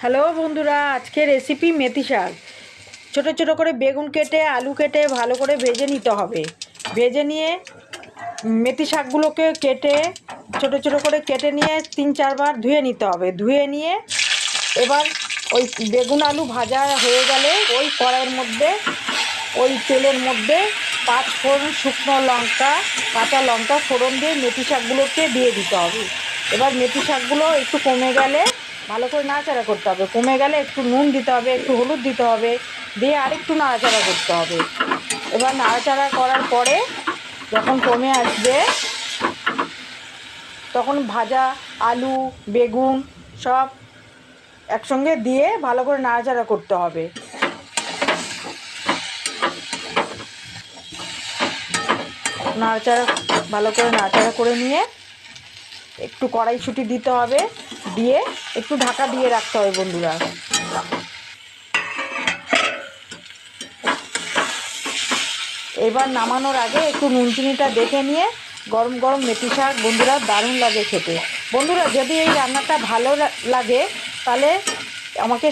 Hello বন্ধুরা, আজকে recipe মেথি শাক। ছোটো ছোটো করে বেগুন কেটে আলু কেটে ভালো করে ভেজে নিতে হবে। ভেজে নিয়ে মেথি শাকগুলোকে কেটে ছোটো ছোটো করে কেটে নিয়ে 3-4 বার ধুয়ে নিতে হবে। ধুয়ে নিয়ে এবার ওই বেগুন আলু ভাজা হয়ে গেলে ওই কড়াইয়ের মধ্যে ওই তেলের মধ্যে 5 ফোড়ন, শুকনো লঙ্কা, কাঁচা লঙ্কা ফোড়ন দিয়ে মেথি শাকগুলোকে দিয়ে দিতে হবে। এবার মেথি শাকগুলো একটু কমে গেলে ভালো করে নাড়াচাড়া করতে হবে। কমে গেলে একটু নুন দিতে হবে, একটু হলুদ দিতে হবে, দিয়ে আরেকটু নাড়াচাড়া করতে হবে। এবার নাড়াচাড়া করার পরে যখন কমে আসবে তখন ভাজা আলু বেগুন সব একসঙ্গে দিয়ে ভালো করে নাড়াচাড়া করতে হবে। ভালো করে নাড়াচাড়া করে নিয়ে একটু কড়াইশুঁটি দিতে হবে, দিয়ে একটু ঢাকা দিয়ে রাখতে হবে বন্ধুরা। এবার নামানোর আগে একটু নুন চিনিটা দেখে নিয়ে গরম গরম মেথি শাক বন্ধুরা দারুণ লাগে খেতে। বন্ধুরা, যদি এই রান্নাটা ভালো লাগে তাহলে আমাকে